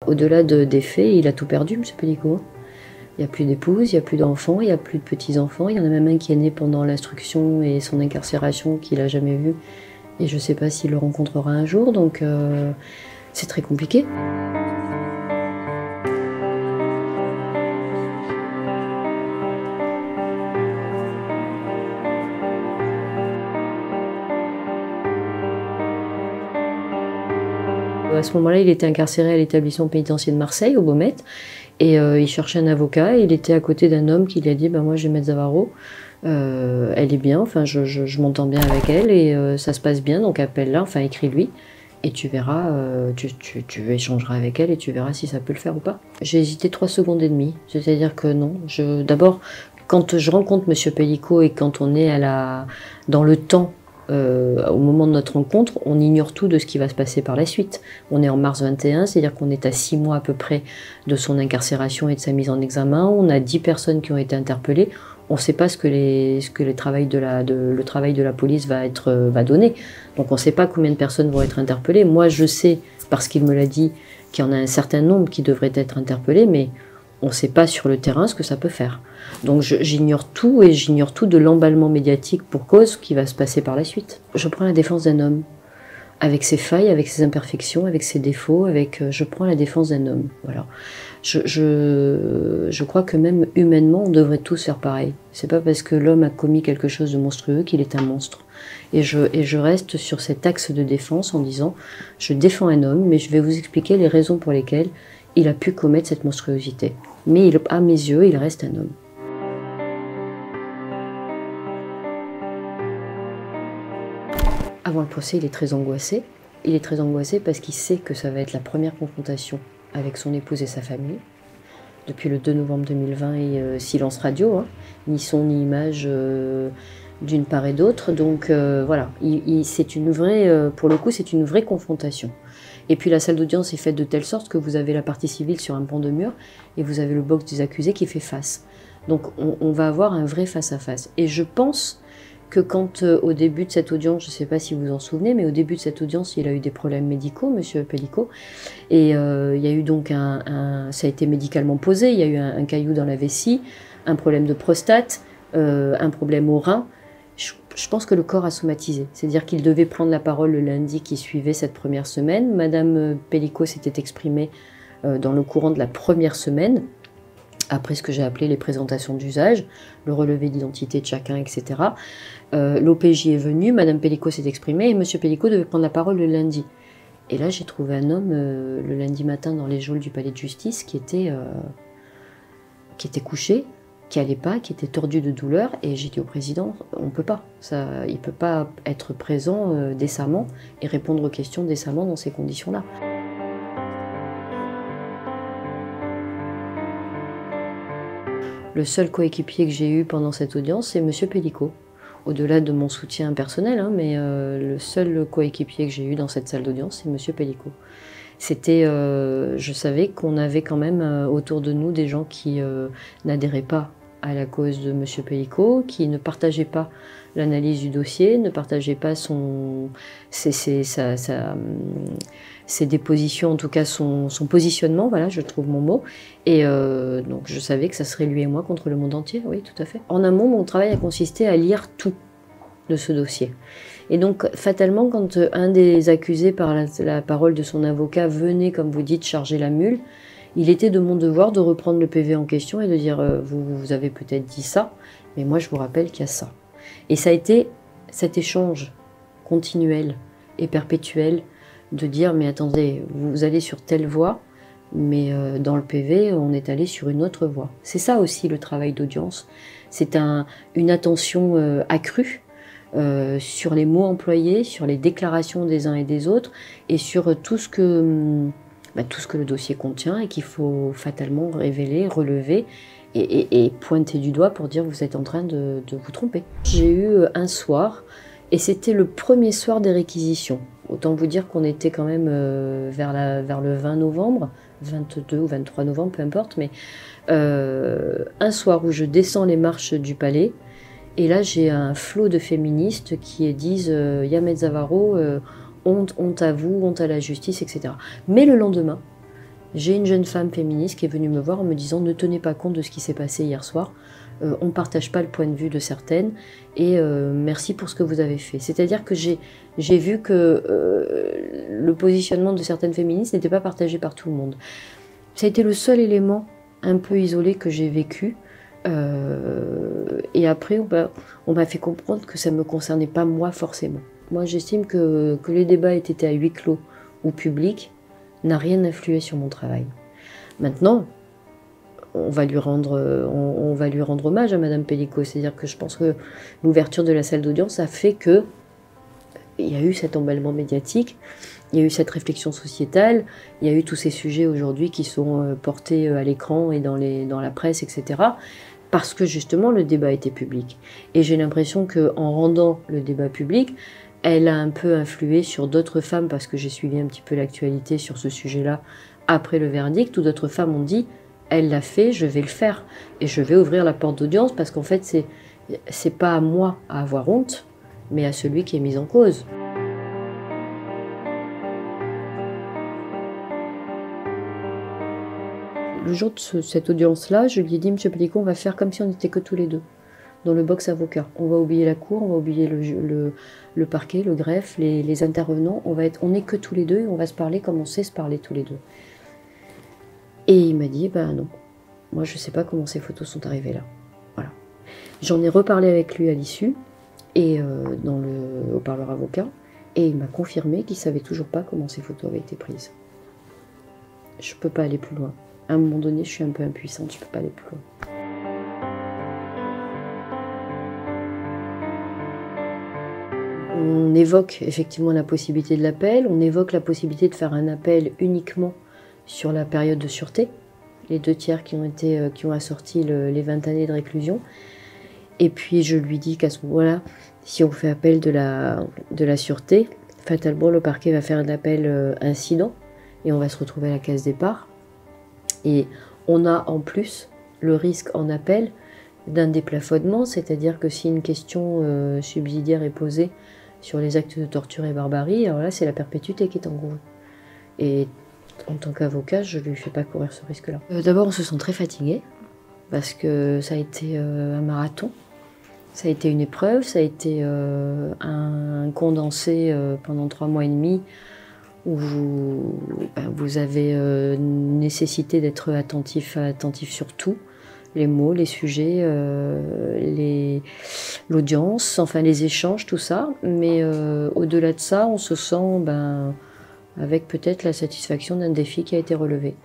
Au-delà des faits, il a tout perdu, M. Pellico. Il n'y a plus d'épouse, il n'y a plus d'enfants, il n'y a plus de petits-enfants. Il y en a même un qui est né pendant l'instruction et son incarcération qu'il n'a jamais vu. Et je ne sais pas s'il le rencontrera un jour, donc c'est très compliqué. À ce moment-là, il était incarcéré à l'établissement pénitentiaire de Marseille, au Baumette, et il cherchait un avocat. Il était à côté d'un homme qui lui a dit moi je vais mettre Zavaro, elle est bien, enfin je m'entends bien avec elle et ça se passe bien, donc appelle-la, enfin écris-lui, et tu verras, tu échangeras avec elle et tu verras si ça peut le faire ou pas. J'ai hésité 3 secondes et demie, c'est-à-dire que non. D'abord, quand je rencontre M. Pellico et quand on est dans le temps, au moment de notre rencontre, on ignore tout de ce qui va se passer par la suite. On est en mars 21, c'est-à-dire qu'on est à 6 mois à peu près de son incarcération et de sa mise en examen. On a 10 personnes qui ont été interpellées. On ne sait pas ce que le travail de la police va donner. Donc on ne sait pas combien de personnes vont être interpellées. Moi, je sais, parce qu'il me l'a dit, qu'il y en a un certain nombre qui devraient être interpellés, mais on ne sait pas sur le terrain ce que ça peut faire. Donc j'ignore tout et j'ignore tout de l'emballement médiatique pour cause qui va se passer par la suite. Je prends la défense d'un homme, avec ses failles, avec ses imperfections, avec ses défauts, je prends la défense d'un homme. Voilà. Je crois que même humainement, on devrait tous faire pareil. C'est pas parce que l'homme a commis quelque chose de monstrueux qu'il est un monstre. Et je reste sur cet axe de défense en disant, je défends un homme, mais je vais vous expliquer les raisons pour lesquelles il a pu commettre cette monstruosité. Mais à mes yeux, il reste un homme. Avant le procès, il est très angoissé. Il est très angoissé parce qu'il sait que ça va être la première confrontation avec son épouse et sa famille. Depuis le 2 novembre 2020 et silence radio, hein, ni son ni image d'une part et d'autre. Donc voilà, c'est une vraie, pour le coup, c'est une vraie confrontation. Et puis la salle d'audience est faite de telle sorte que vous avez la partie civile sur un pan de mur et vous avez le box des accusés qui fait face. Donc on va avoir un vrai face-à-face. Et je pense que quand au début de cette audience, je ne sais pas si vous vous en souvenez, mais au début de cette audience, il a eu des problèmes médicaux, M. Pellico, et il y a eu donc ça a été médicalement posé, il y a eu un caillou dans la vessie, un problème de prostate, un problème au rein. Je pense que le corps a somatisé, c'est-à-dire qu'il devait prendre la parole le lundi qui suivait cette première semaine. Madame Pellico s'était exprimée dans le courant de la première semaine, après ce que j'ai appelé les présentations d'usage, le relevé d'identité de chacun, etc. L'OPJ est venu, Madame Pellico s'est exprimée et Monsieur Pellico devait prendre la parole le lundi. Et là, j'ai trouvé un homme le lundi matin dans les geôles du palais de justice qui était couché, qui allait pas, qui était tordu de douleur. Et j'ai dit au président, on peut pas, il peut pas être présent décemment et répondre aux questions décemment dans ces conditions-là. Le seul coéquipier que j'ai eu pendant cette audience, c'est M. Pellico. Au-delà de mon soutien personnel, hein, mais le seul coéquipier que j'ai eu dans cette salle d'audience, c'est M. Pellico. Je savais qu'on avait quand même autour de nous des gens qui n'adhéraient pas à la cause de M. Pellico, qui ne partageaient pas l'analyse du dossier, ne partageaient pas ses dépositions, en tout cas son positionnement, voilà, je trouve mon mot. Et donc je savais que ça serait lui et moi contre le monde entier, oui, tout à fait. En amont, mon travail a consisté à lire tout de ce dossier. Et donc, fatalement, quand un des accusés, par la parole de son avocat, venait, comme vous dites, charger la mule, il était de mon devoir de reprendre le PV en question et de dire vous avez peut-être dit ça, mais moi je vous rappelle qu'il y a ça. Et ça a été cet échange continuel et perpétuel de dire mais attendez, vous allez sur telle voie, mais dans le PV, on est allé sur une autre voie. C'est ça aussi le travail d'audience. C'est une attention accrue sur les mots employés, sur les déclarations des uns et des autres, et sur tout ce que le dossier contient et qu'il faut fatalement révéler, relever et pointer du doigt pour dire vous êtes en train de vous tromper. J'ai eu un soir, et c'était le premier soir des réquisitions. Autant vous dire qu'on était quand même vers le 20 novembre, 22 ou 23 novembre, peu importe, mais un soir où je descends les marches du palais, et là j'ai un flot de féministes qui disent Yamed Zavaro, honte à vous, honte à la justice, etc. Mais le lendemain, J'ai une jeune femme féministe qui est venue me voir en me disant « Ne tenez pas compte de ce qui s'est passé hier soir, on ne partage pas le point de vue de certaines, et merci pour ce que vous avez fait. » C'est-à-dire que j'ai vu que le positionnement de certaines féministes n'était pas partagé par tout le monde. Ça a été le seul élément un peu isolé que j'ai vécu. Et après, on m'a fait comprendre que ça ne me concernait pas moi forcément. Moi, j'estime que les débats aient été à huis clos ou publics n'a rien influé sur mon travail. Maintenant, on va lui rendre hommage à Madame Pellicot. C'est-à-dire que je pense que l'ouverture de la salle d'audience a fait que il y a eu cet emballement médiatique, il y a eu cette réflexion sociétale, il y a eu tous ces sujets aujourd'hui qui sont portés à l'écran et dans la presse, etc. Parce que justement le débat était public. Et j'ai l'impression qu'en rendant le débat public, elle a un peu influé sur d'autres femmes, parce que j'ai suivi un petit peu l'actualité sur ce sujet-là après le verdict, où d'autres femmes ont dit « elle l'a fait, je vais le faire, et je vais ouvrir la porte d'audience, parce qu'en fait c'est pas à moi à avoir honte, mais à celui qui est mis en cause ». Le jour de cette audience-là, je lui ai dit « Monsieur Pellicot, on va faire comme si on n'était que tous les deux, dans le box avocat. On va oublier la cour, on va oublier le parquet, le greffe, les intervenants. On n'est que tous les deux et on va se parler comme on sait se parler tous les deux. » Et il m'a dit « Ben non, moi je ne sais pas comment ces photos sont arrivées là. » Voilà. J'en ai reparlé avec lui à l'issue, et au parleur avocat, et il m'a confirmé qu'il ne savait toujours pas comment ces photos avaient été prises. Je ne peux pas aller plus loin. À un moment donné, je suis un peu impuissante, je ne peux pas aller plus loin. On évoque effectivement la possibilité de l'appel, on évoque la possibilité de faire un appel uniquement sur la période de sûreté, les 2/3 qui ont assorti les 20 années de réclusion. Et puis je lui dis qu'à ce moment-là, si on fait appel de la sûreté, fatalement le parquet va faire un appel incident et on va se retrouver à la case départ. Et on a en plus le risque en appel d'un déplafonnement, c'est-à-dire que si une question subsidiaire est posée sur les actes de torture et barbarie, alors là c'est la perpétuité qui est encourue. Et en tant qu'avocat, je ne lui fais pas courir ce risque-là. D'abord, on se sent très fatigué, parce que ça a été un marathon, ça a été une épreuve, ça a été un condensé pendant 3 mois et demi, où vous avez nécessité d'être attentif sur tout, les mots, les sujets, l'audience, enfin les échanges, tout ça. Mais au-delà de ça, on se sent avec peut-être la satisfaction d'un défi qui a été relevé.